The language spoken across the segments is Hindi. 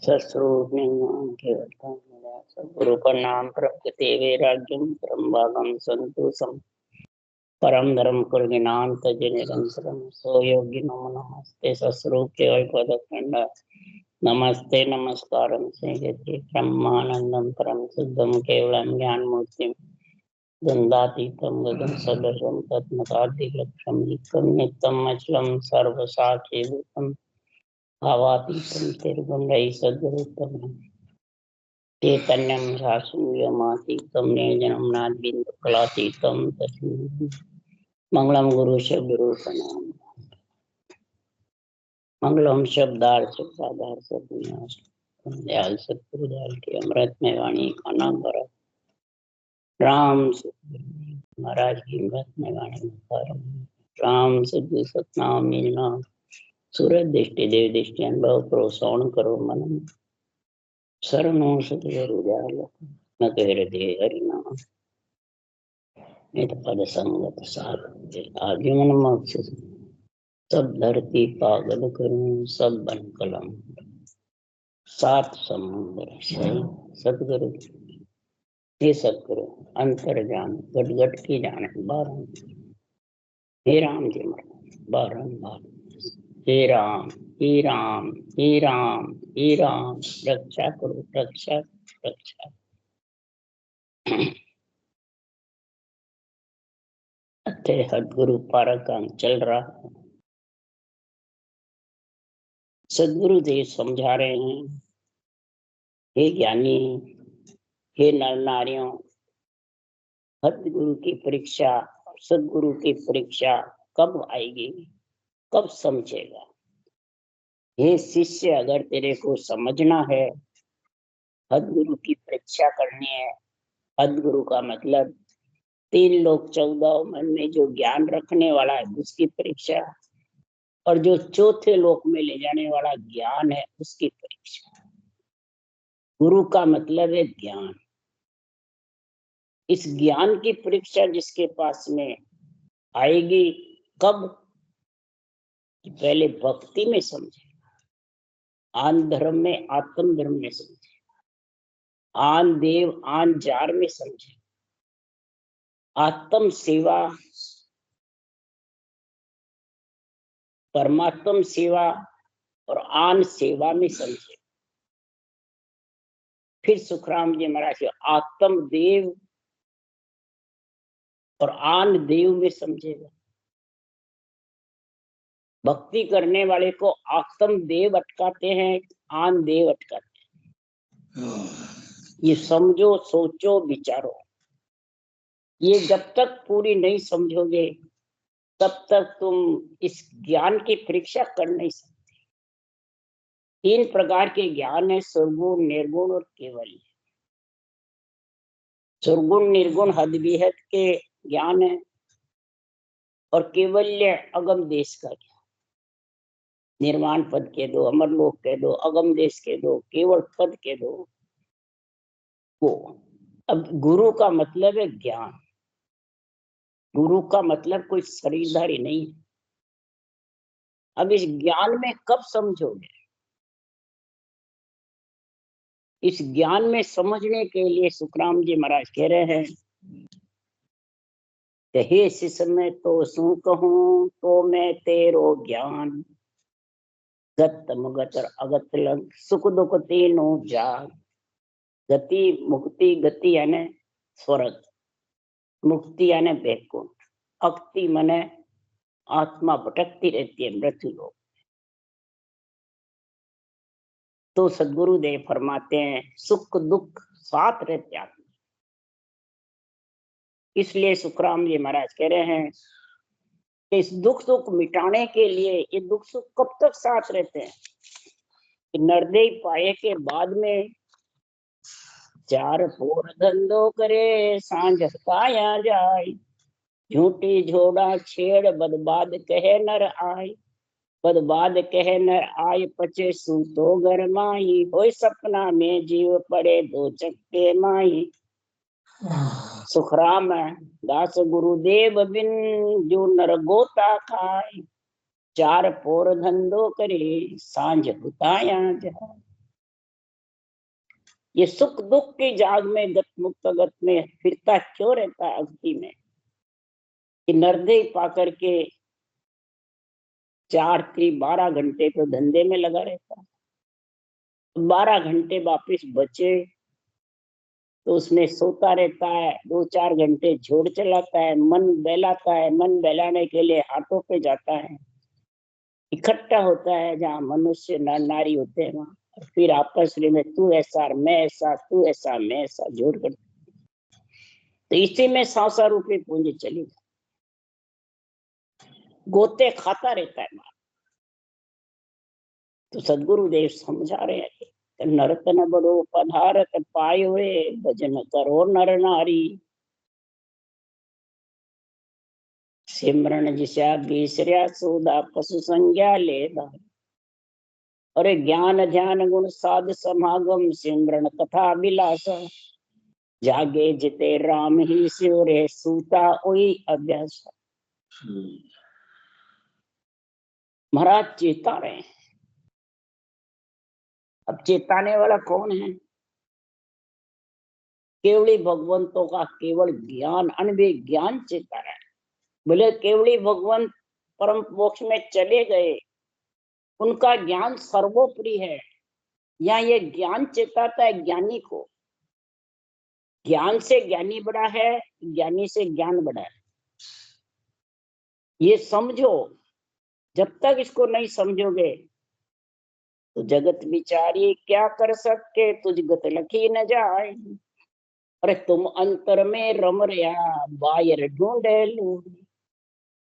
सस्वरूप गुरु का नाम प्रकृति वैराग्यम परम भागम संतोषम परम धर्म कुर्गिनाम तज निरंतरम सो योगी नमो नमस्ते सस्वरूप केवल पदखंड नमस्ते नमस्कारम संयति ब्रह्मानंदम परम शुद्धम केवलम ज्ञान मूर्तिम द्वंद्वातीतम गगन सदृशम तत्मकादिलक्षम नित्यम अचलम सर्वसाक्षी भूतम भावातीतम तिर्गुण्डै सद्गुरुतम चैतन्यं शास्त्रमातीतं निजनं नाद्बिन्दुकलातीतं तस्मै मंगलम गुरु शब्दरूपनाम मंगलम शब्दार्थ साधार सद्विनाश दयाल सतगुरु दयाल की अमृतमय वाणी का नाम भरा राम महाराज की अमृतमय वाणी राम सद्गुरु सतनाम मिलना सूरज दृष्टि देव दृष्टि अनुभव प्रोत्साहन करो मन शरणों सतगुरु दयाल न हृदय हरिनाम नित पद संगत सार आजीवन मक्ष सब धरती पागल करूं सब बन कलम सात समुद्र सही सतगुरु हे सतगुरु अंतर जान गट गट की जाने बारह हे राम जी बारम्बार हे राम हे राम हे राम हे राम रक्षा करो रक्षा रक्षा अथे सदगुरु पारक चल रहा है। सदगुरु देव समझा रहे हैं, हे ज्ञानी हे नर नारियों, सदगुरु की परीक्षा सदगुरु की परीक्षा कब आएगी, कब समझेगा। हे शिष्य, अगर तेरे को समझना है, सदगुरु की परीक्षा करनी है। सदगुरु का मतलब 3 लोग 14 मन में जो ज्ञान रखने वाला है उसकी परीक्षा, और जो चौथे लोक में ले जाने वाला ज्ञान है उसकी परीक्षा। गुरु का मतलब है ज्ञान। इस ज्ञान की परीक्षा जिसके पास में आएगी कब, कि पहले भक्ति में समझे, आन धर्म में आत्म धर्म में समझे, आन देव आन जार में समझे, आत्म सेवा परमात्म सेवा और आन सेवा में समझे। फिर सुखराम जी महाराज आत्म देव और आन देव में समझेगा। भक्ति करने वाले को आत्म देव अटकाते हैं, आन देव अटकाते हैं। ये समझो, सोचो, विचारो। ये जब तक पूरी नहीं समझोगे तब तक तुम इस ज्ञान की परीक्षा कर नहीं सकते। 3 प्रकार के ज्ञान है, सुरगुण, निर्गुण और केवल्य। सुरगुण निर्गुण हद विहद के ज्ञान है, और केवल्य अगम देश का ज्ञान। निर्वाण पद के दो, अमरलोक के दो, अगम देश के दो, केवल पद के दो, वो। अब गुरु का मतलब है ज्ञान। गुरु का मतलब कोई शरीरधारी नहीं है। अब इस ज्ञान में कब समझोगे? इस ज्ञान में समझने के लिए सुखराम जी महाराज कह रहे हैं, हे शिष्य मैं तो सू कहूं तो मैं तेरो ज्ञान, गत मुगत और अगत लग सुख दुख तीनों जाग। गति मुक्ति, गति यानी स्वर्ग, मुक्ति यानी बैकुंठ, अक्ति माने आत्मा भटकती रहती है मृत्यु लोक। तो सदगुरु देव फरमाते हैं सुख दुख साथ रहते आत्मा। इसलिए सुखराम जी महाराज कह रहे हैं कि इस दुख सुख मिटाने के लिए, ये दुख सुख कब तक साथ रहते हैं? नरदेव पाए के बाद में 4 पोर धंधो करे सांझ पाया जाए, झूठी झोड़ा छेड़ बदबाद कहे नर आय। बदबाद कहे नर आय पचे सूतो घर माही, होय सपना में जीव पड़े 2 चक्के माही। सुखराम दास गुरुदेव बिन जो नर गोता खाए, 4 पोर धंधो करे सांझ बुताया जाए। ये सुख दुख की जाग में गत मुक्त गत में फिरता क्यों रहता है अगति में, कि नरदे पा करके 4-12 घंटे तो धंधे में लगा रहता है, 12 घंटे वापिस बचे तो उसमें सोता रहता है, 2-4 घंटे झोड़ चलाता है, मन बहलाता है, मन बहलाने के लिए हाथों पे जाता है, इकट्ठा होता है जहाँ मनुष्य नारी होते हैं वहां, फिर आपस में तू ऐसा मैं ऐसा, तू ऐसा मैं ऐसा जोड़ कर, तो इसी में 100 रुपये पूंजी चली, गोते खाता रहता है। तो सदगुरुदेव समझा रहे हैं, नरतन बड़ो पधारत पाए हुए भजन करो नर नारी, सिमरन जिसा बीसरिया सोदा पशु संज्ञा लेदा, अरे ज्ञान ध्यान गुण साध समागम सिमरन कथा विलास, जागे जिते राम ही शिव रे सूता ओई अभ्यास। महाराज चेता रहे, अब चेताने वाला कौन है? केवली भगवंतों का केवल ज्ञान अनबे ज्ञान चेता रहे। बोले केवली भगवंत परम मोक्ष में चले गए, उनका ज्ञान सर्वोपरि है, या ये ज्ञान चेताता है ज्ञानी को, ज्ञान से ज्ञानी बड़ा है, ज्ञानी से ज्ञान बड़ा है, ये समझो। जब तक इसको नहीं समझोगे तो जगत विचारी क्या कर सके, तुझ गत लखी न जाए, अरे तुम अंतर में रम रहा बाहर ढूंढे लूट,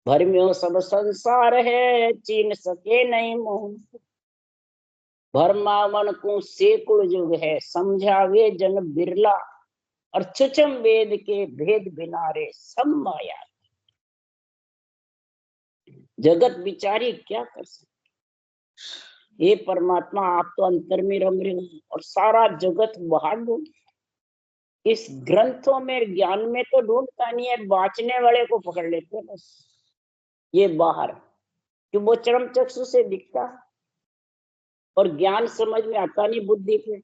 भरम्यो सब संसार है चीन सके नहीं मोह, भरमावन को सेकुल युग है समझावे जन बिरला, और छुचम वेद के भेद बिना रे सब माया, जगत बिचारी क्या कर सकते। ये परमात्मा आप तो अंतर में रम रहे हो और सारा जगत बाहर ढूंढ, इस ग्रंथों में ज्ञान में तो ढूंढता नहीं है, बांचने वाले को पकड़ लेते हैं बस, ये बाहर कि वो चरम चक्षु से दिखता और ज्ञान समझ में आता नहीं बुद्धि पे।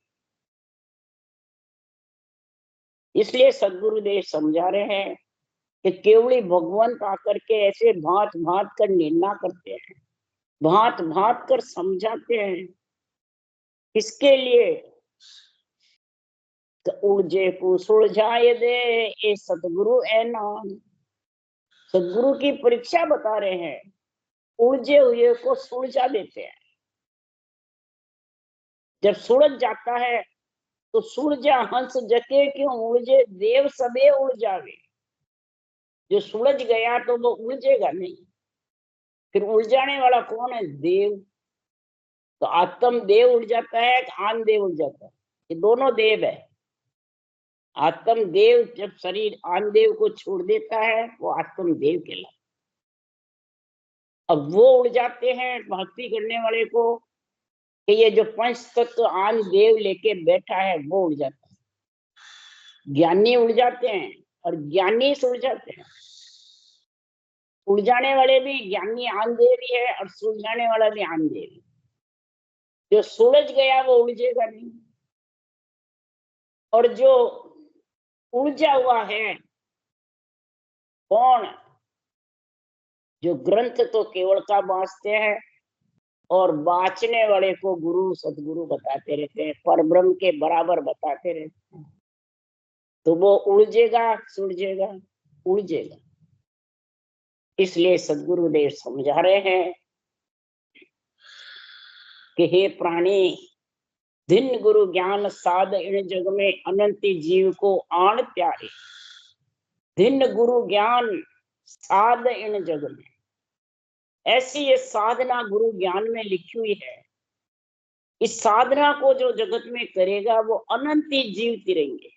इसलिए सदगुरुदेव समझा रहे हैं कि केवली भगवंत आकर के ऐसे भांत भांत कर निर्णय करते हैं, भांत भांत कर समझाते हैं, इसके लिए तो उलझे को सुलझाए दे ये सतगुरु है नाम। सदगुरु की परीक्षा बता रहे हैं, उलझे हुए को सुलझा देते हैं। जब सुलझ जाता है तो सुलझा हंस जके क्यों उलझे देव सबे उलझावे, जो सुलझ गया तो वो उलझेगा नहीं। फिर उलझाने वाला कौन है? देव। तो आत्म देव उड़ जाता है, आन देव उड़ जाता है, ये दोनों देव है। आत्म देव जब शरीर आन देव को छोड़ देता है वो आत्म देव कहलाता है। अब वो उड़ जाते हैं भक्ति करने वाले को, कि ये जो पंच तत्व आन देव लेके बैठा है वो उड़ जाता है। ज्ञानी उड़ जाते हैं और ज्ञानी सुड़ जाते हैं। उड़ जाने वाले भी ज्ञानी आन देव ही है और सुलझाने वाला भी आन देव। जो सुलझ गया वो उलझेगा नहीं, और जो उलझा हुआ है कौन? जो ग्रंथ तो केवल का बांचते हैं और बांचने वाले को गुरु सतगुरु बताते रहते हैं, पर ब्रह्म के बराबर बताते रहते हैं, तो वो उलझेगा सुलझेगा उलझेगा। इसलिए सदगुरुदेव समझा रहे हैं कि हे प्राणी, दिन गुरु ज्ञान साध इन जग में अनंत जीव को आन प्यारे, दिन गुरु ज्ञान साध इन जग में। ऐसी ये साधना गुरु ज्ञान में लिखी हुई है, इस साधना को जो जगत में करेगा वो अनंत जीव तिरेंगे।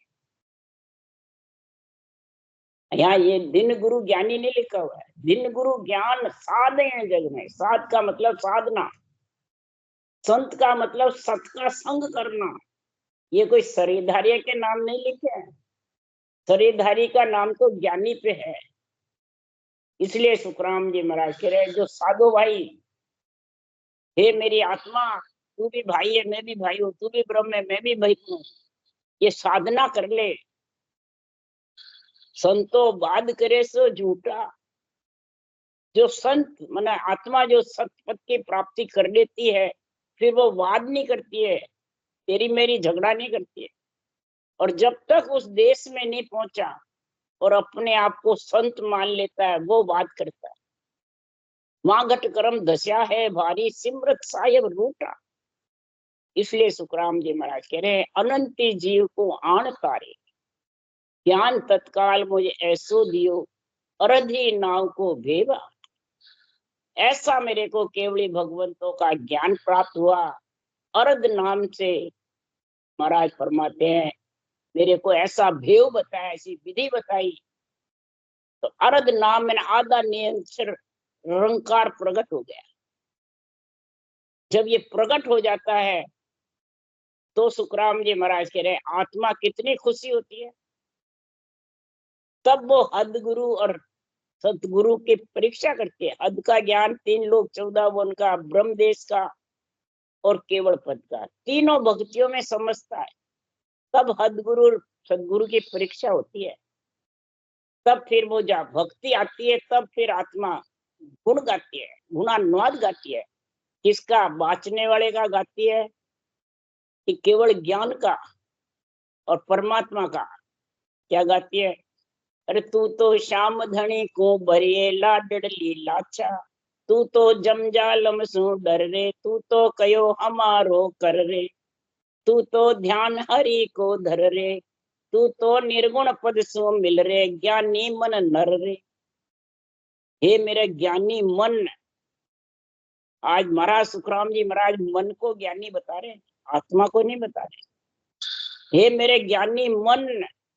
यहाँ ये दिन गुरु ज्ञानी नहीं लिखा हुआ है, दिन गुरु ज्ञान साध इन जग में। साध का मतलब साधना, संत का मतलब सत का संग करना। ये कोई शरीरधारी के नाम नहीं लिखे हैं, शरीरधारी का नाम तो ज्ञानी पे है। इसलिए सुखराम जी महाराज कह रहे जो साधो भाई, हे मेरी आत्मा, तू भी भाई है मैं भी भाई हूँ, तू भी ब्रह्म है मैं भी भाई हूँ, ये साधना कर ले। संतो वाद करे सो झूठा। जो संत माने आत्मा जो सतपथ की प्राप्ति कर लेती है, फिर वो वाद नहीं करती है, तेरी मेरी झगड़ा नहीं करती है। और जब तक उस देश में नहीं पहुंचा और अपने आप को संत मान लेता है, वो बात करता है। मां घट करम दशा है भारी, सिमरत साहेब रूठा। इसलिए सुखराम जी महाराज कह रहे हैं, अनंती जीव को आण तारे, ज्ञान तत्काल मुझे ऐसो दियो, अरधी नाव को भेवा। ऐसा मेरे को केवली भगवंतों का ज्ञान प्राप्त हुआ। अर्ध नाम से महाराज फरमाते हैं, मेरे को ऐसा भेव बताया, ऐसी विधि बताई। तो अर्ध नाम में आधा निरंतर निरंकार प्रकट हो गया। जब ये प्रकट हो जाता है तो सुखराम जी महाराज कह रहे हैं, आत्मा कितनी खुशी होती है। तब वो हद गुरु और सतगुरु की परीक्षा करते हैं। हद का ज्ञान 3 लोक 14 वन का, ब्रह्म देश का और केवल पद का, तीनों भक्तियों में समझता है। तब हद गुरु सदगुरु की परीक्षा होती है। तब फिर वो जब भक्ति आती है, तब फिर आत्मा गुण गाती है, गुणानुवाद गाती है। किसका? बाँचने वाले का गाती है कि केवल ज्ञान का? और परमात्मा का क्या गाती है? अरे तू तो श्याम धनी को भरिए लाडली लाचा, तू तो जमजालम सु डर रे, तू तो कयो हमारो कर रे, तू तो ध्यान हरि को धर रे, तू तो निर्गुण पद सु मिल रे, ज्ञानी मन नर रे। हे मेरे ज्ञानी मन, आज महाराज सुखराम जी महाराज मन को ज्ञानी बता रहे, आत्मा को नहीं बता रहे। हे मेरे ज्ञानी मन,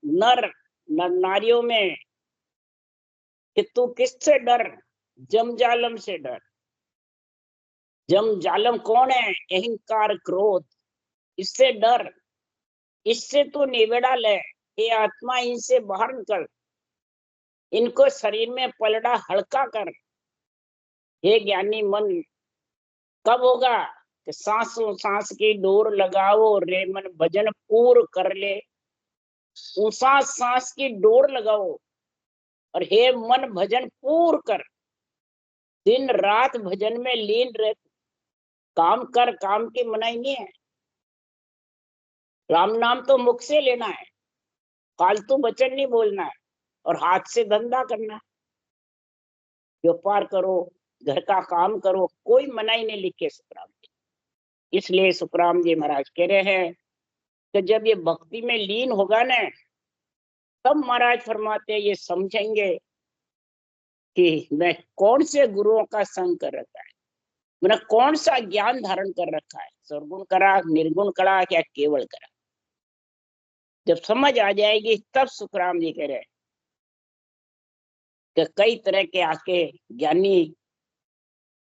नर नारियों में, कि तू किससे डर? जमजालम से डर। जमजालम कौन है? अहंकार क्रोध, इससे डर, इससे तू निबेड़ा ले। ये आत्मा, इनसे बाहर निकल, इनको शरीर में पलड़ा हल्का कर। हे ज्ञानी मन, कब होगा? कि सांसों सांस की डोर लगाओ रे मन, भजन पूर्ण कर ले। सांस सांस की डोर लगाओ और हे मन भजन पूर्ण कर। दिन रात भजन में लीन रह, काम कर, काम की मनाही नहीं है। राम नाम तो मुख से लेना है, फालतू वचन नहीं बोलना है, और हाथ से धंधा करना है। व्यापार करो, घर का काम करो, कोई मनाही नहीं लिखे सुखराम जी। इसलिए सुखराम जी महाराज कह रहे हैं कि जब ये भक्ति में लीन होगा ना, तब महाराज फरमाते हैं ये समझेंगे कि मैं कौन से गुरुओं का संग कर रखा है, मैंने कौन सा ज्ञान धारण कर रखा है, सर्वगुण करा, निर्गुण करा, क्या केवल करा। जब समझ आ जाएगी तब सुखराम जी कह रहे कि कई तरह के आके ज्ञानी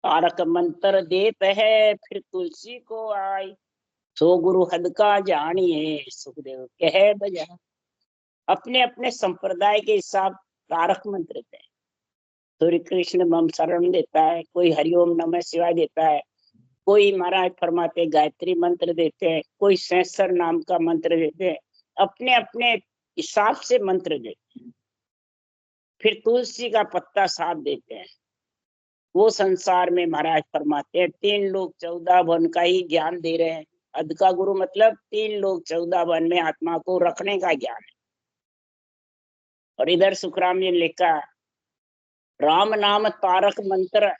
तारक मंत्र देते है, फिर तुलसी को आई, सो गुरु हद का जानिए, सुखदेव कह बजा। अपने अपने संप्रदाय के हिसाब तारक मंत्र देते हैं। सूर्य कृष्ण मम शरण देता है, कोई हरिओम नमः शिवाय देता है, कोई महाराज फरमाते गायत्री मंत्र देते हैं, कोई सहस्र नाम का मंत्र देते हैं, अपने अपने हिसाब से मंत्र देते हैं। फिर तुलसी का पत्ता साथ देते हैं। वो संसार में महाराज फरमाते हैं 3 लोक 14 वन का ही ज्ञान दे रहे हैं। अध का गुरु मतलब 3 लोक 14 वन में आत्मा को रखने का ज्ञान है। और इधर सुखराम ने लिखा, राम नाम तारक मंत्र,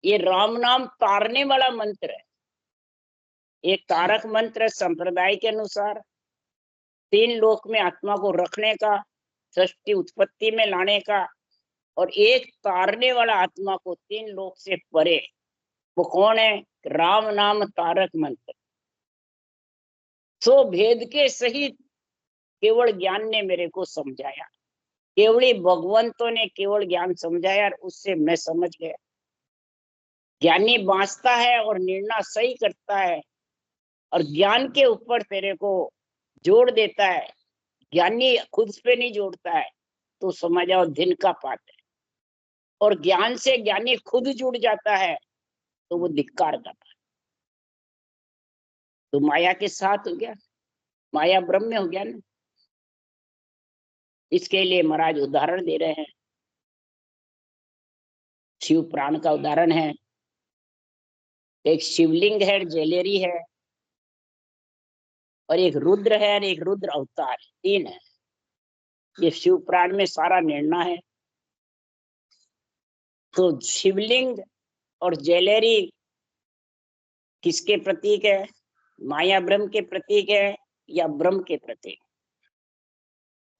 ये राम नाम तारने वाला मंत्र है। एक तारक मंत्र संप्रदाय के अनुसार 3 लोक में आत्मा को रखने का, सृष्टि उत्पत्ति में लाने का, और एक तारने वाला आत्मा को 3 लोक से परे। वो कौन है? राम नाम तारक मंत्र। सो भेद के सहित केवल ज्ञान ने मेरे को समझाया, केवली भगवंतों ने केवल ज्ञान समझाया, और उससे मैं समझ गया। ज्ञानी बांचता है और निर्णय सही करता है, और ज्ञान के ऊपर तेरे को जोड़ देता है। ज्ञानी खुद पे नहीं जोड़ता है तो समझ आओ दिन का पाठ है। और ज्ञान से ज्ञानी खुद जुड़ जाता है तो वो धिक्कार करता है। तो माया के साथ हो गया, माया ब्रह्म हो गया ना। इसके लिए महाराज उदाहरण दे रहे हैं। शिव प्राण का उदाहरण है, एक शिवलिंग है, ज्वेलरी है, और एक रुद्र है, और एक रुद्र अवतार, तीन है। ये शिव प्राण में सारा निर्णय है। तो शिवलिंग और ज्वेलरी किसके प्रतीक है? माया ब्रह्म के प्रतीक है या ब्रह्म के प्रतीक?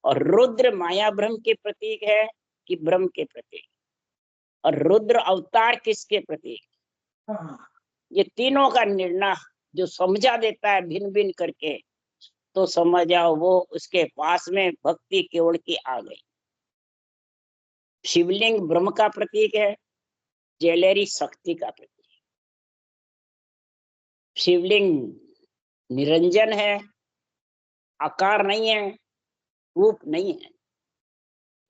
और रुद्र माया ब्रह्म के प्रतीक है कि ब्रह्म के प्रतीक? और रुद्र अवतार किसके प्रतीक? ये तीनों का निर्णय जो समझा देता है भिन्न भिन्न करके, तो समझ आओ वो उसके पास में भक्ति केवल की आ गई। शिवलिंग ब्रह्म का प्रतीक है, ज्वेलरी शक्ति का प्रतीक। शिवलिंग निरंजन है, आकार नहीं है, रूप नहीं है,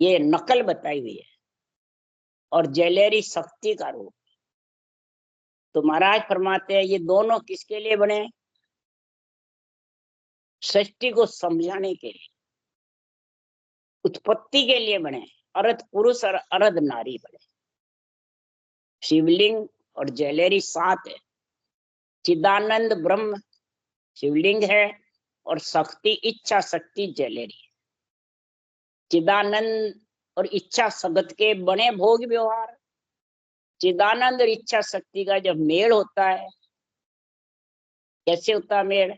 ये नकल बताई हुई है। और ज्वेलरी शक्ति का रूप। तो महाराज फरमाते हैं ये दोनों किसके लिए बने? सृष्टि को समझाने के लिए, उत्पत्ति के लिए बने। अर्ध पुरुष और अर्ध नारी बने। शिवलिंग और ज्वेलरी साथ है। चिदानंद ब्रह्म शिवलिंग है और शक्ति इच्छा शक्ति ज्वेलरी है। चिदानंद और इच्छा शब्द के बने भोग व्यवहार। चिदानंद और इच्छा शक्ति का जब मेल होता है, कैसे होता है मेल?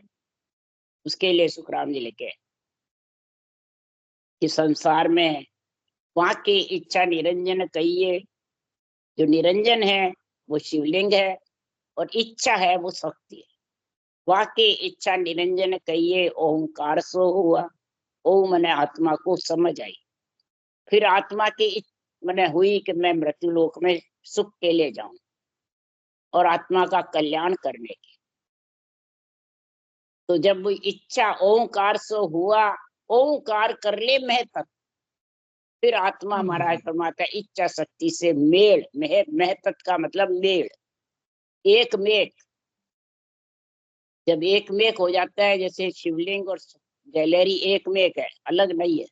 उसके लिए सुखराम जी लिखे कि संसार में वहां की इच्छा निरंजन कहिए, जो निरंजन है वो शिवलिंग है और इच्छा है वो शक्ति है। वहां की इच्छा निरंजन कहिए ओंकार सो हुआ, ओम मैंने आत्मा को समझ आई। फिर आत्मा की मैंने हुई कि मैं मृत्यु लोक में सुख के लिए जाऊं और आत्मा का कल्याण करने की। तो जब वो इच्छा ओंकार सो हुआ, ओंकार कर ले मैं तक, फिर आत्मा महाराज फरमाता है इच्छा शक्ति से मेल। महतत का मतलब मेल, एक मेक। जब एक मेक हो जाता है, जैसे शिवलिंग और ज्वेलरी एक मेक है, अलग नहीं है,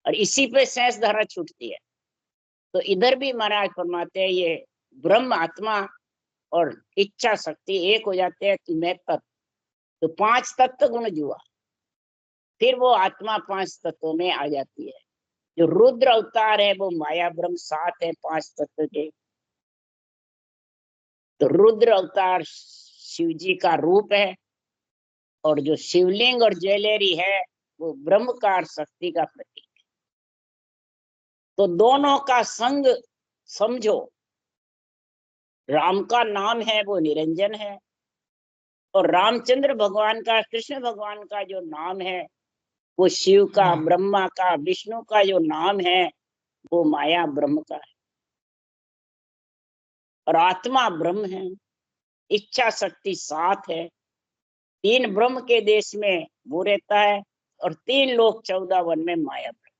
और इसी पे शेष धारा छूटती है। तो इधर भी महाराज फरमाते हैं ये ब्रह्म आत्मा और इच्छा शक्ति एक हो जाते हैं कि मैं तत्व। तो पांच तत्व गुण जुआ, फिर वो आत्मा पांच तत्वों में आ जाती है। जो रुद्र अवतार है वो माया ब्रह्म सात है पांच तत्व के। तो रुद्र अवतार शिव जी का रूप है, और जो शिवलिंग और ज्वेलरी है वो ब्रह्मकार शक्ति का प्रतीक है। तो दोनों का संग समझो। राम का नाम है वो निरंजन है, और रामचंद्र भगवान का, कृष्ण भगवान का जो नाम है वो शिव का, ब्रह्मा का, विष्णु का जो नाम है वो माया ब्रह्म का है। और आत्मा ब्रह्म है, इच्छा शक्ति सात है। तीन ब्रह्म के देश में वो रहता है, और तीन लोग 14 वन में माया ब्रह्म।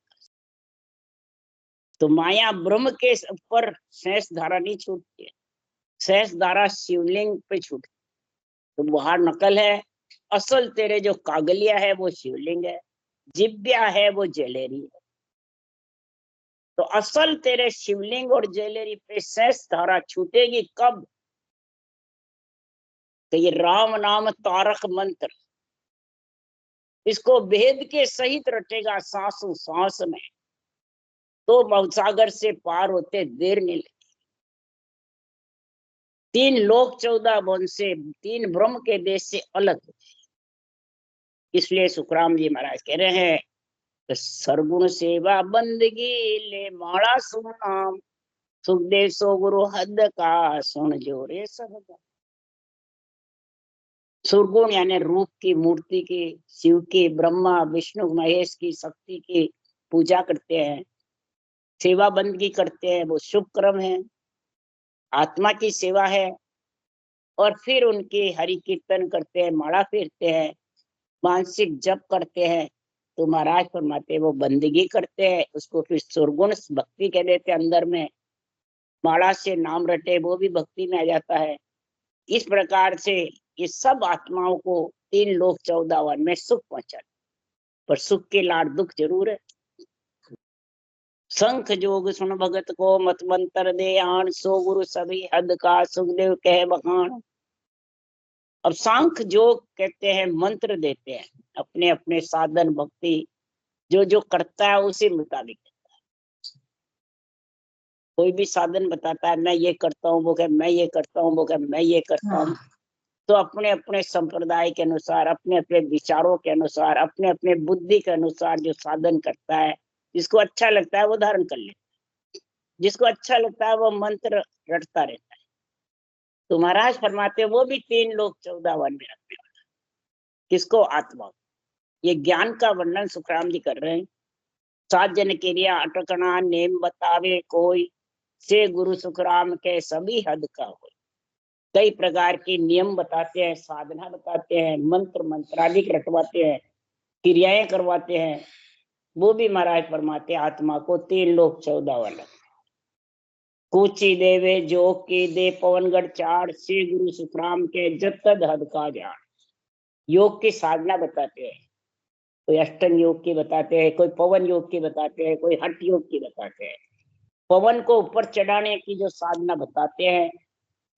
तो माया ब्रह्म के ऊपर शेष धारा नहीं छूटती है, शेष धारा शिवलिंग पे छूटती। तो वहां नकल है, असल तेरे जो कागलिया है वो शिवलिंग है, जिब्या है वो ज्वेलरी है। तो असल तेरे शिवलिंग और ज्वेलरी पे शेष धारा छूटेगी कब? तो ये राम नाम तारक मंत्र, इसको वेद के सहित रटेगा सांसों सांस में, तो भवसागर से पार होते देर नहीं लगती। तीन लोक 14 वन से, तीन ब्रह्म के देश से अलग। इसलिए सुखराम जी महाराज कह रहे हैं तो सरगुण सेवा बंदगी ले माड़ा सुन नाम, सुखदेव सो गुरु हद का सुन जोरे सब। सुरगुण यानी रूप की, मूर्ति की, शिव की, ब्रह्मा विष्णु महेश की, शक्ति की पूजा करते हैं, सेवा बंदगी करते हैं, वो शुभ कर्म है, आत्मा की सेवा है। और फिर उनके हरि कीर्तन करते हैं, माला फेरते हैं, मानसिक जप करते हैं। तो महाराज फरमाते हैं वो बंदगी करते हैं, उसको फिर सुरगुण भक्ति कह देते हैं। अंदर में माला से नाम रटे वो भी भक्ति में आ जाता है। इस प्रकार से ये सब आत्माओं को 3 लोक 14 वन में सुख पहुंचा, पर सुख के लाड़ दुख जरूर है। शंख जोग सुन भगत को मत मंत्र दे आन, सो गुरु सभी हद का सुखदेव कह बखान। अब सांख जोग कहते हैं मंत्र देते हैं, अपने अपने साधन भक्ति जो जो करता है उसी मुताबिक। कोई भी साधन बताता है, मैं ये करता हूँ, वो कहे मैं ये करता हूँ, वो कहे मैं ये करता हूँ। तो अपने अपने संप्रदाय के अनुसार, अपने अपने विचारों के अनुसार, अपने अपने बुद्धि के अनुसार जो साधन करता है, जिसको अच्छा लगता है वो धारण कर लेता है, जिसको अच्छा लगता है वो मंत्र रटता रहता है। तो महाराज फरमाते वो भी 3 लोक 14 वन में रखने वाला। किसको? आत्मा। ये ज्ञान का वर्णन सुखराम जी कर रहे हैं। 7 जन क्रिया अटकना नेम बतावे कोई, से गुरु सुखराम के सभी हद का हो। कई प्रकार के नियम बताते हैं, साधना बताते हैं, मंत्र मंत्रादिक रटवाते हैं, क्रियाएं करवाते हैं। वो भी महाराज फरमाते आत्मा को 3 लोक 14 वन। कूची देवे जोग की दे पवनगढ़ चार, से गुरु सुखराम के जतद हद का जान। योग की साधना बताते हैं, कोई अष्टंग योग की बताते हैं, कोई पवन योग की बताते हैं, कोई हठ योग की बताते हैं। पवन को ऊपर चढ़ाने की जो साधना बताते हैं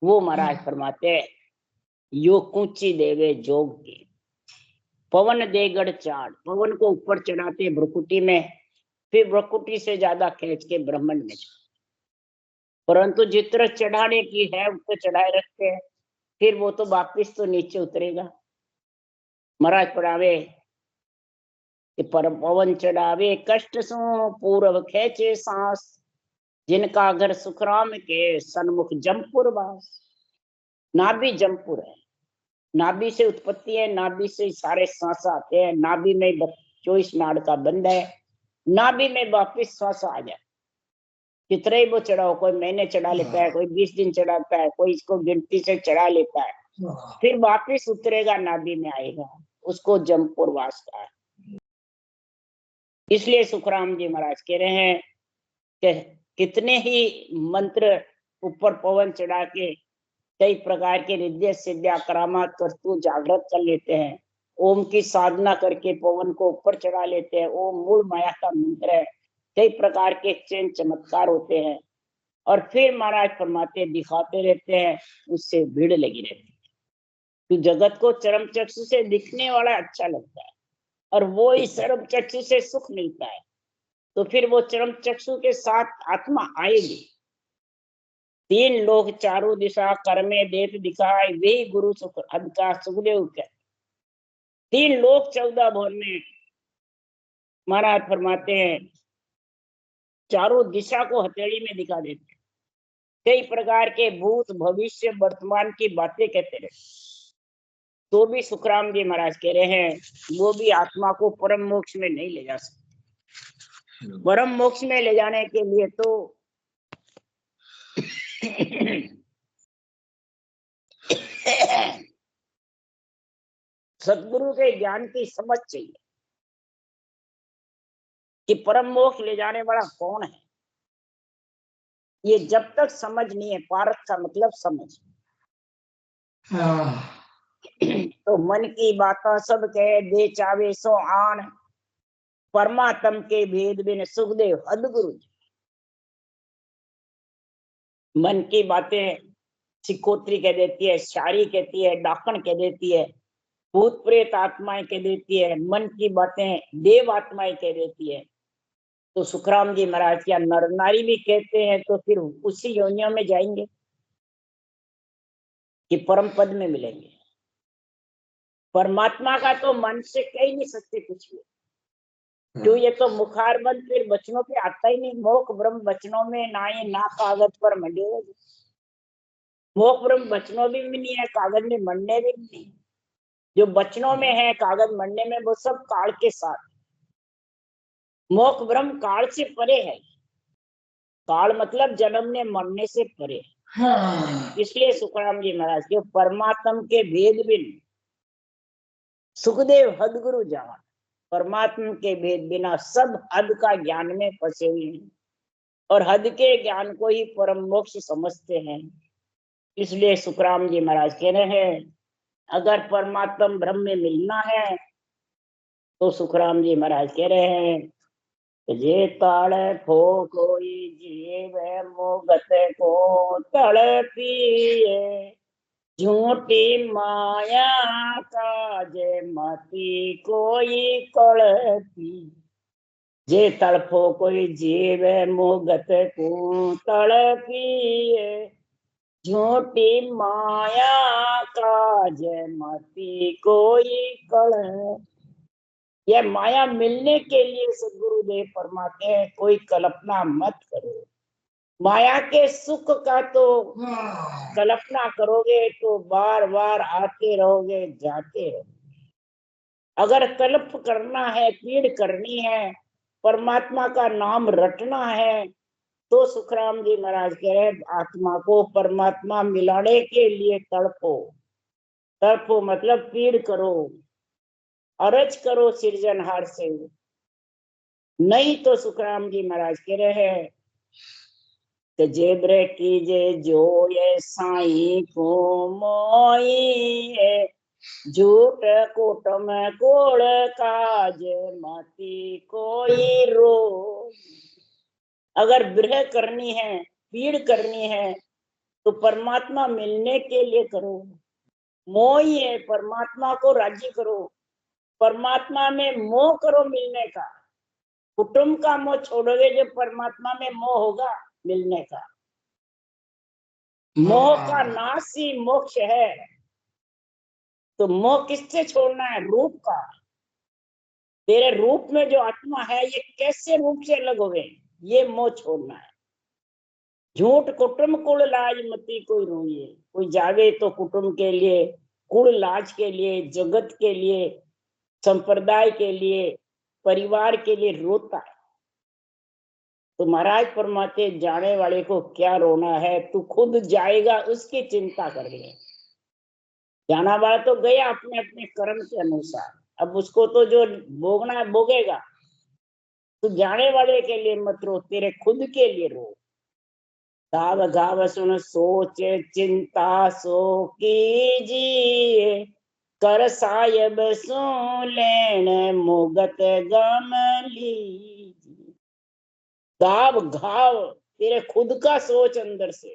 वो महाराज फरमाते हैं योग कूची देवे जोग की। पवन देगढ़ चाड़, पवन को ऊपर चढ़ाते भ्रुकुटी में, फिर भ्रुकुटी से ज्यादा खींच के ब्रह्मांड में, परंतु जितना चढ़ाने की है उसको चढ़ाए रखते हैं, फिर वो तो वापिस तो नीचे उतरेगा। महाराज पढ़ावे पर पवन चढ़ावे कष्ट सो पूर्व खेचे सांस, जिनका घर सुखराम के सन्मुख जमपुर वास। नाभि जमपुर है, नाभि से उत्पत्ति है, नाभि से सारे सांस आते हैं, नाभि में 24 नाड़ का बंद है, नाभि में वापिस सांस आ जाए। कितने ही वो चढ़ाओ, कोई महीने चढ़ा लेता है, कोई 20 दिन चढ़ाता है, कोई इसको गिनती से चढ़ा लेता है, फिर वापिस उतरेगा, नाभि में आएगा, उसको जमपुर वास का है। इसलिए सुखराम जी महाराज कह रहे हैं कि कितने ही मंत्र ऊपर पवन चढ़ा के कई प्रकार के रिद्ध सिद्धिया करामात वस्तु जागृत कर लेते हैं। ओम की साधना करके पवन को ऊपर चढ़ा लेते हैं। ओम मूल माया का मंत्र है। कई प्रकार के चैन चमत्कार होते हैं और फिर महाराज फरमाते दिखाते रहते हैं, उससे भीड़ लगी रहती है। तो जगत को चरम चक्षु से दिखने वाला अच्छा लगता है और वो ही चरम चक्षु से सुख मिलता है, तो फिर वो चरम चक्षु के साथ आत्मा आएगी। 3 लोक चारों दिशा कर्मे देत दिखाए, वे गुरु सुख हद का सुखदेव के। 3 लोक 14 भवन में महाराज फरमाते हैं चारों दिशा को हथेली में दिखा देते हैं। कई प्रकार के भूत भविष्य वर्तमान की बातें कहते रहे, तो भी सुखराम जी महाराज कह रहे हैं वो भी आत्मा को परम मोक्ष में नहीं ले जा सकते। परम मोक्ष में ले जाने के लिए तो सदगुरु के ज्ञान की समझ चाहिए कि परम मोक्ष ले जाने वाला कौन है। ये जब तक समझ नहीं है, पारख का मतलब समझ, तो मन की बातें सब कहे दे चावे सो आन, परमात्म के भेद बिन सुखदेव हद गुरु। मन की बातें सिकोत्री कह देती है, शारी कहती है, डाकण कह देती है, भूत प्रेत आत्माएं कह देती है, मन की बातें देव आत्माएं कह देती है। तो सुखराम जी महाराज क्या नर नारी भी कहते हैं, तो फिर उसी योनियों में जाएंगे कि परम पद में मिलेंगे। परमात्मा का तो मन से कह ही नहीं सकते कुछ भी, क्यों? ये तो मुखार बंद फिर वचनों पे आता ही नहीं। मोख ब्रह्म वचनों में ना ये ना कागज पर मंडे, मोख ब्रह्म वचनों भी नहीं है, कागज में मंडने भी नहीं। जो वचनों में है कागज मंडने में, वो सब काल के साथ। मोख ब्रह्म काल से परे है, काल मतलब जन्मने मरने से परे। इसलिए सुखराम जी महाराज के परमात्म के भेद बिन सुखदेव हद गुरु जान। परमात्मा के भेद बिना सब हद का ज्ञान में फंसे हुए हैं और हद के ज्ञान को ही परम मोक्ष समझते हैं। इसलिए सुखराम जी महाराज कह रहे हैं अगर परमात्मा ब्रह्म में मिलना है तो सुखराम जी महाराज कह रहे हैं जे ताड़ खो कोई जीव मोगत को तड़पिए झूठी माया काज मती कोई कड़पी। जे तड़फो कोई जीव मोगत को तड़पिए झूठी माया काज मती कोई कड़पी। यह माया मिलने के लिए सदगुरुदेव फरमाते हैं कोई कल्पना मत करो। माया के सुख का तो कल्पना करोगे तो बार बार आते रहोगे जाते रहोगे। अगर कल्प करना है, पीड़ करनी है, परमात्मा का नाम रटना है तो सुखराम जी महाराज कह रहे आत्मा को परमात्मा मिलाने के लिए तड़पो। तड़पो मतलब पीड़ करो, अर्ज करो सृजनहार से। नहीं तो सुखराम जी महाराज कह रहे हैं जेब्रे कीजे जो ये साई को मोई झूठ कुटम कोड़ काज मती कोई रो। अगर विरह करनी है, पीड़ करनी है तो परमात्मा मिलने के लिए करो। मोही है, परमात्मा को राजी करो, परमात्मा में मोह करो मिलने का। कुटुंब का मोह छोड़ोगे जो परमात्मा में मोह होगा मिलने का। मोह का नाश ही मोक्ष है। तो मोह किससे छोड़ना है? रूप का। तेरे रूप में जो आत्मा है ये कैसे रूप से अलग हो गए, ये मोह छोड़ना है। झूठ कुटुंब कुल लाज मती कोई रोइए। कोई जावे तो कुटुंब के लिए, कुल लाज के लिए, जगत के लिए, संप्रदाय के लिए, परिवार के लिए रोता है। तो महाराज फरमाते जाने वाले को क्या रोना है, तू खुद जाएगा उसकी चिंता कर ले। जाना वाला तो गया अपने अपने कर्म के अनुसार, अब उसको तो जो भोगना है भोगेगा। तू जाने वाले के लिए मत रो, तेरे खुद के लिए रो। गाव गाव सुन सोच चिंता सो कीजिए कर सायब सो लेन मुगत गम लीजिए। गाव घाव तेरे खुद का सोच अंदर से,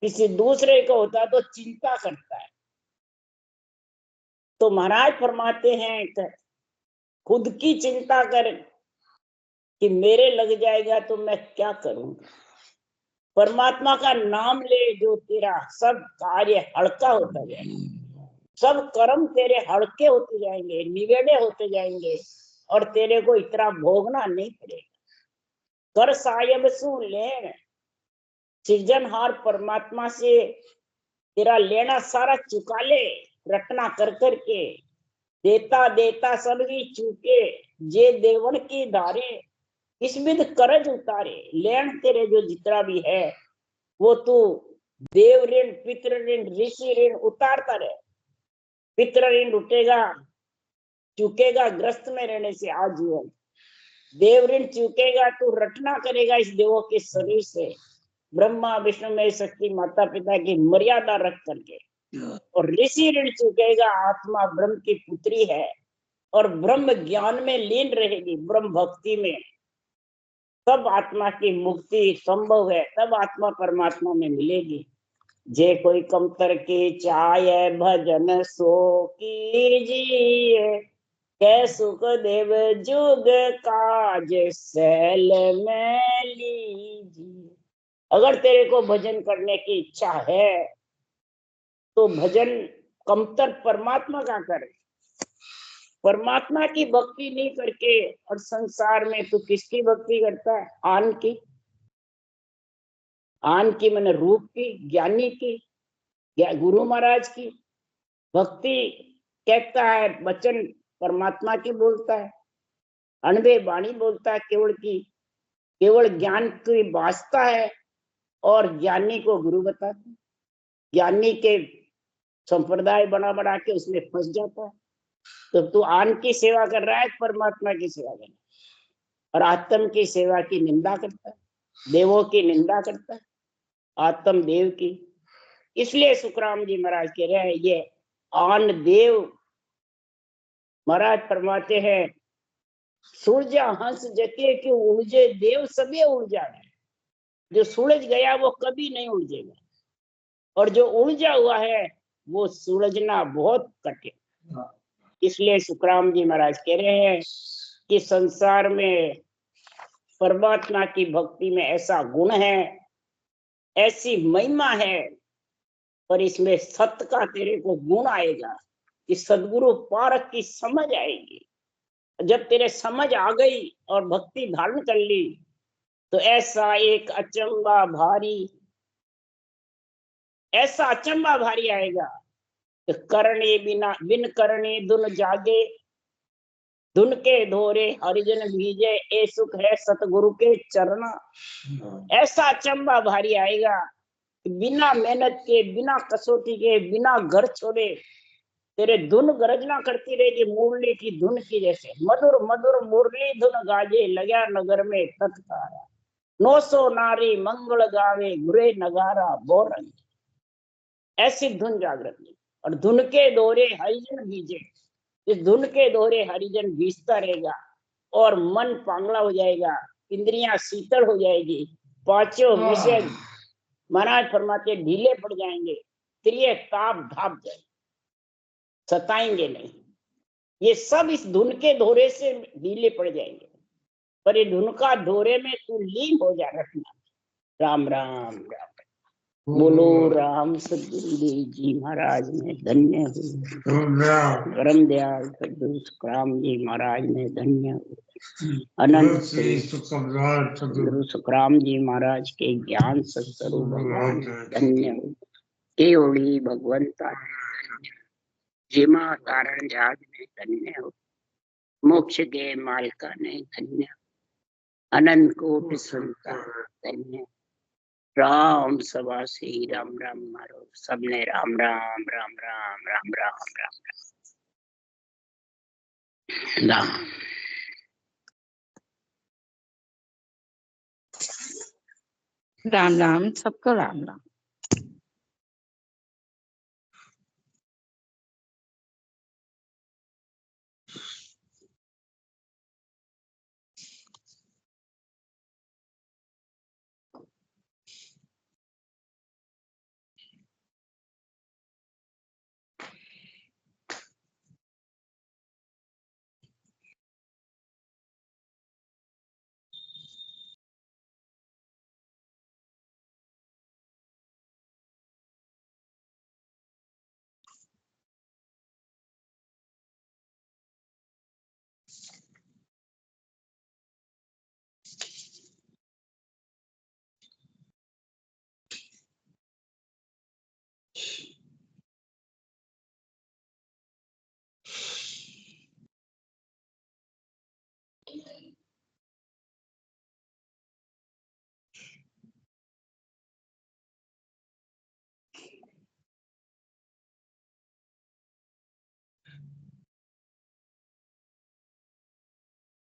किसी दूसरे को होता तो चिंता करता है। तो महाराज फरमाते हैं खुद की चिंता कर कि मेरे लग जाएगा तो मैं क्या करूंगा। परमात्मा का नाम ले जो तेरा सब कार्य हल्का होता जाएगा, सब कर्म तेरे हल्के होते जाएंगे, निवेड़े होते जाएंगे और तेरे को इतना भोगना नहीं पड़ेगा। कर सायब सु लेन, सृजनहार परमात्मा से तेरा लेना सारा चुका ले, रटना कर करके। देता देता सब ही चूके जे देवन की धारे, इस विध करज उतारे। लेन तेरे जो जितना भी है वो तू देव ऋण, पितृ ऋण, ऋषि ऋण उतारता रहे। पितृ ऋण उठेगा, चुकेगा ग्रस्त में रहने से आजीवन। देव ऋण चुकेगा तू रटना करेगा इस देवों के शरीर से, ब्रह्मा विष्णु में शक्ति माता पिता की मर्यादा रख करके। और ऋषि ऋण चुकेगा, आत्मा ब्रह्म की पुत्री है और ब्रह्म ज्ञान में लीन रहेगी, ब्रह्म भक्ति में। तब आत्मा की मुक्ति संभव है, तब आत्मा परमात्मा में मिलेगी। जे कोई कमतर की चाय भजन सो कीजिए कै सुख देव जुग काज सैल में लीजिए। अगर तेरे को भजन करने की इच्छा है तो भजन कमतर परमात्मा का करे। परमात्मा की भक्ति नहीं करके और संसार में तू किसकी भक्ति करता है? आन की। आन की मैंने रूप की, ज्ञानी की, गुरु महाराज की भक्ति कहता है। वचन परमात्मा की बोलता है, अनबे वाणी बोलता है केवल की, केवल ज्ञान की वास्ता है और ज्ञानी को गुरु बताता है। ज्ञानी के संप्रदाय बना बना के उसमें फंस जाता है। तो तू आन की सेवा कर रहा है, परमात्मा की सेवा कर रहा है, और आत्म की सेवा की निंदा करता है, देवों की निंदा करता है, आत्म देव की। इसलिए सुखराम जी महाराज कह रहे हैं ये आन देव महाराज फरमाते हैं, सूरजा हंस जके कि उलझे देव सभी उलझा है। जो सूरज गया वो कभी नहीं उलझेगा, और जो उलझा हुआ है वो सुलझना बहुत कठिन। इसलिए सुखराम जी महाराज कह रहे हैं कि संसार में परमात्मा की भक्ति में ऐसा गुण है, ऐसी महिमा है, पर इसमें सत्य का तेरे को गुण आएगा कि सदगुरु पारक की समझ आएगी। जब तेरे समझ आ गई और भक्ति धारण कर ली तो ऐसा एक अचंबा भारी, ऐसा अचंबा भारी आएगा कि करने बिना बिन करने दुन जागे, धुन के धोरे हरिजन भीजे, ए सुख है सतगुरु के चरना। ऐसा अचंबा भारी आएगा कि बिना मेहनत के, बिना कसौटी के, बिना घर छोड़े तेरे धुन गर्जना करती रहेगी मुरली की धुन की जैसे। मधुर मधुर मुरली धुन गाजे, लगा नगर में तत्कारा। 900 नारी मंगल गावे, घुरे नगारा बोरंग। ऐसी धुन जागृत नहीं। और धुन के दोहरे हरिजन भीजे, इस धुन के दोहरे हरिजन भीजता रहेगा और मन पांगला हो जाएगा, इंद्रियां शीतल हो जाएगी, पांचों विषय महाराज फरमाते ढीले पड़ जाएंगे, त्रिय ताप धाप जाए, सताएंगे नहीं। ये सब इस धुन के दोहरे से ढीले पड़ जाएंगे। पर ये धुन का दोहरे में तू लीन हो जा रखना। राम राम राम। बोलो राम सतगुरुदेव जी महाराज में धन्य हो। परम दयाल सदगुरु सुखराम जी महाराज में धन्य हो। अनंत सदगुरु सुखराम जी महाराज के ज्ञान सत्स्वरूप भगवान धन्य हो। केवली भगवंता जिमा कारण जाग में धन्य हो। मोक्ष के मालिका ने धन्य। अनंत कोटि संता धन्य। राम सभा से राम राम मारो सबने। राम राम राम राम राम राम राम राम राम राम सबको राम राम।